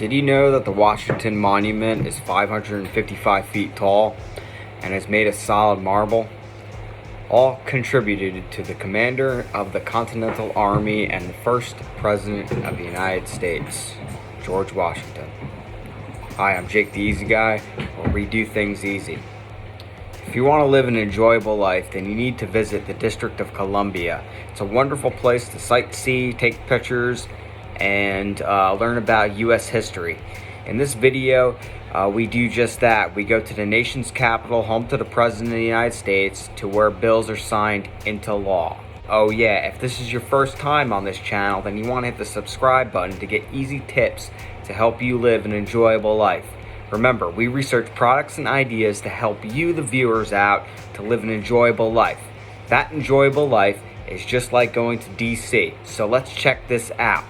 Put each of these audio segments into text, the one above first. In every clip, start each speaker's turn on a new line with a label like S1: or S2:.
S1: Did you know that the Washington Monument is 555 feet tall and is made of solid marble? All contributed to the commander of the Continental Army and the first President of the United States, George Washington. Hi, I'm Jake the Easy Guy, where we do things easy. If you want to live an enjoyable life, then you need to visit the District of Columbia. It's a wonderful place to sightsee, take pictures, and learn about U.S. history. In this video, we do just that. We go to the nation's capital, home to the President of the United States, to where bills are signed into law. Oh yeah, if this is your first time on this channel, then you want to hit the subscribe button to get easy tips to help you live an enjoyable life. Remember, we research products and ideas to help you, the viewers, out to live an enjoyable life. That enjoyable life is just like going to DC. So let's check this out.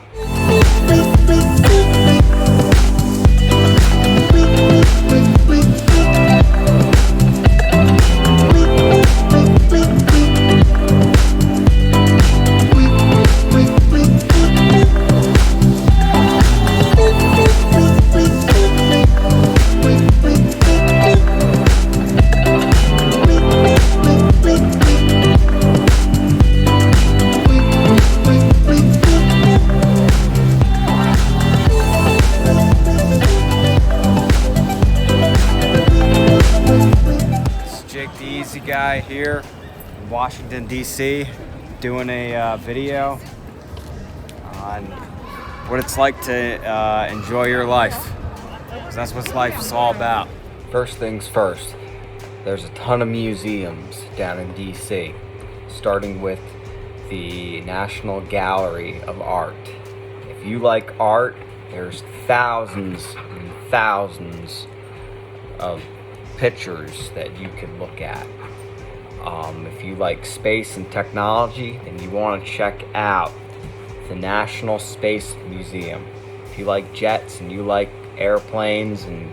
S1: Guy here in Washington, D.C. doing a video on what it's like to enjoy your life, because that's what life's all about. First things first, there's a ton of museums down in D.C., starting with the National Gallery of Art. If you like art, there's thousands and thousands of pictures that you can look at. If you like space and technology, then you want to check out the National Space Museum. If you like jets and you like airplanes and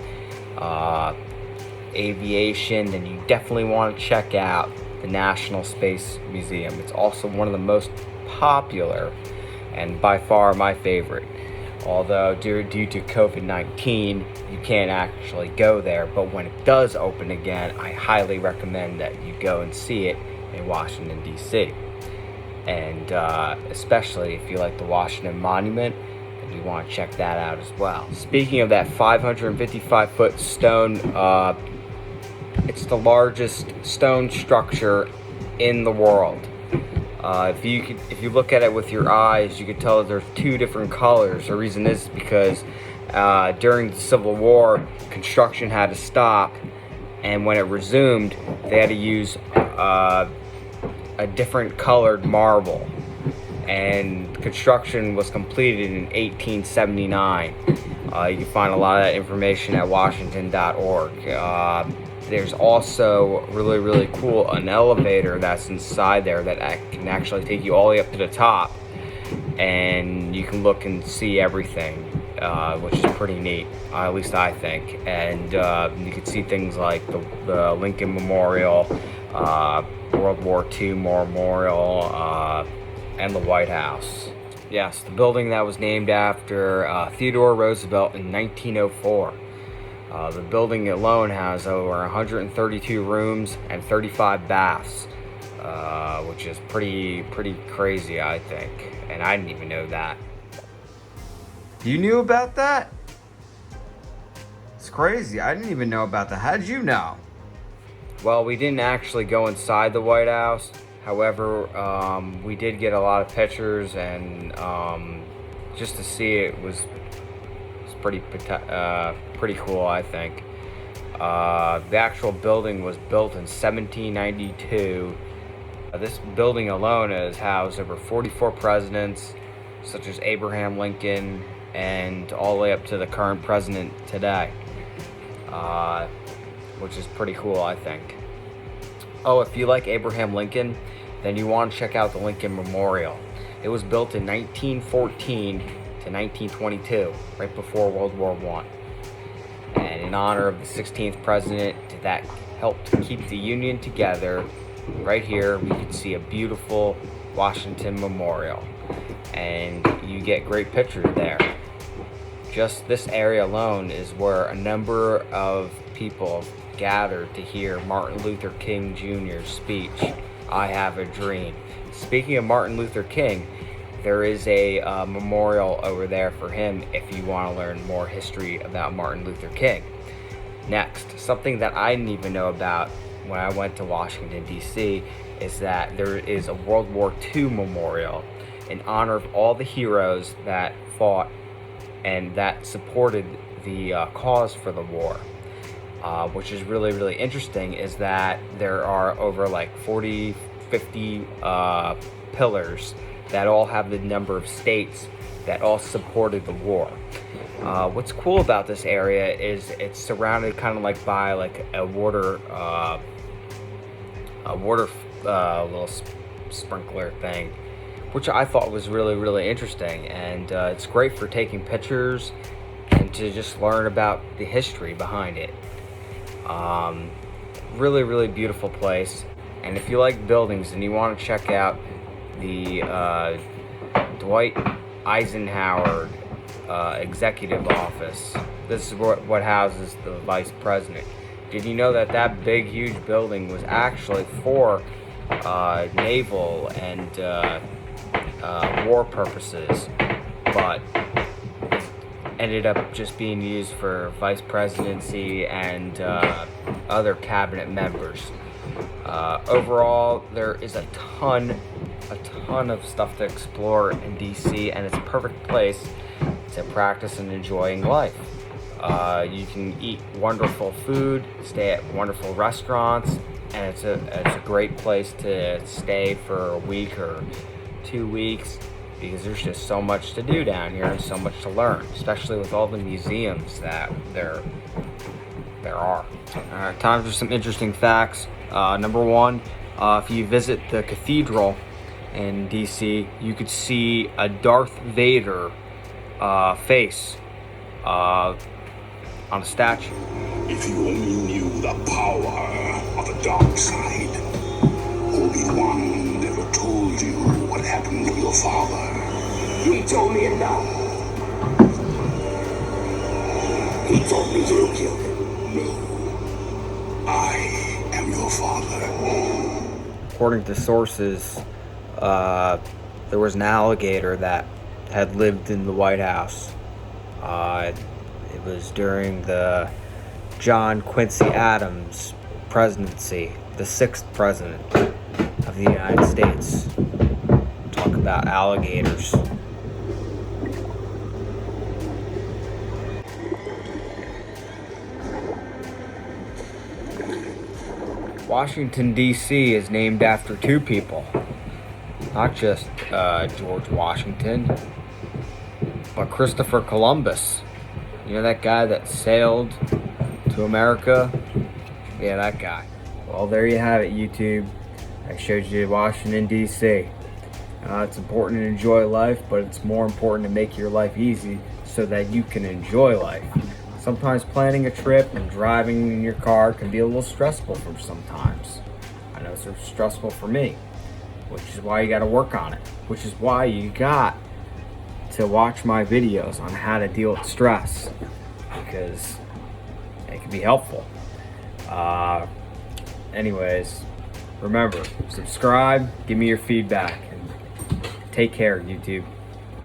S1: aviation, then you definitely want to check out the National Space Museum. It's also one of the most popular and by far my favorite. Although due to COVID-19, you can't actually go there, but when it does open again, I highly recommend that you go and see it in Washington, D.C. And especially if you like the Washington Monument, then you want to check that out as well. Speaking of that 555-foot stone, it's the largest stone structure in the world. If you look at it with your eyes, you can tell that there's two different colors. The reason is because during the Civil War, construction had to stop, and when it resumed, they had to use a different colored marble. And construction was completed in 1879. You can find a lot of that information at Washington.org. There's also really cool an elevator that's inside there that can actually take you all the way up to the top, and you can look and see everything, which is pretty neat, at least I think. And you can see things like the Lincoln Memorial, World War II Memorial, and the White House. Yes, the building that was named after Theodore Roosevelt in 1904. The building alone has over 132 rooms and 35 baths, which is pretty crazy, I think. And I didn't even know that. You knew about that? It's crazy. I didn't even know about that. How did you know? Well, we didn't actually go inside the White House. However, we did get a lot of pictures, and just to see it was pretty cool, I think. The actual building was built in 1792. This building alone has housed over 44 presidents, such as Abraham Lincoln, and all the way up to the current president today, which is pretty cool, I think. Oh, if you like Abraham Lincoln, then you want to check out the Lincoln Memorial. It was built in 1914 to 1922, right before World War I. And in honor of the 16th president that helped keep the Union together, right here we can see a beautiful Washington Memorial. And you get great pictures there. Just this area alone is where a number of people gathered to hear Martin Luther King Jr.'s speech, "I Have a Dream." Speaking of Martin Luther King, there is a memorial over there for him if you want to learn more history about Martin Luther King. Next, something that I didn't even know about when I went to Washington, D.C. is that there is a World War II memorial in honor of all the heroes that fought and that supported the cause for the war. Which is really, really interesting, is that there are over like 40, 50 pillars that all have the number of states that all supported the war. What's cool about this area is it's surrounded kind of like by like a water little sprinkler thing, which I thought was really, really interesting. And it's great for taking pictures and to just learn about the history behind it. Really, really beautiful place. And if you like buildings and you want to check out the Dwight Eisenhower executive office, this is what houses the vice president. Did you know that that big, huge building was actually for naval and war purposes, but ended up just being used for vice presidency and other cabinet members. Overall, there is a ton of stuff to explore in DC, and it's a perfect place to practice and enjoying life. You can eat wonderful food, stay at wonderful restaurants, and it's a great place to stay for a week or 2 weeks, because there's just so much to do down here and so much to learn, especially with all the museums that there are. Alright, time for some interesting facts. Number one, if you visit the cathedral in DC, you could see a Darth Vader face on a statue.
S2: If you only knew the power of the dark side, Obi-Wan never told you what happened to your father. He told me enough. He told me you killed him. No, I am your father.
S1: According to sources, there was an alligator that had lived in the White House. It was during the John Quincy Adams presidency, the 6th president of the United States. Talk about alligators. Washington, D.C. is named after 2 people. Not just George Washington, but Christopher Columbus. You know that guy that sailed to America? Yeah, that guy. Well, there you have it, YouTube. I showed you Washington, D.C. It's important to enjoy life, but it's more important to make your life easy so that you can enjoy life. Sometimes planning a trip and driving in your car can be a little stressful for sometimes. I know it's stressful for me, which is why you got to work on it, which is why you got to watch my videos on how to deal with stress, because it can be helpful. Anyways, remember, subscribe, give me your feedback, and take care, YouTube.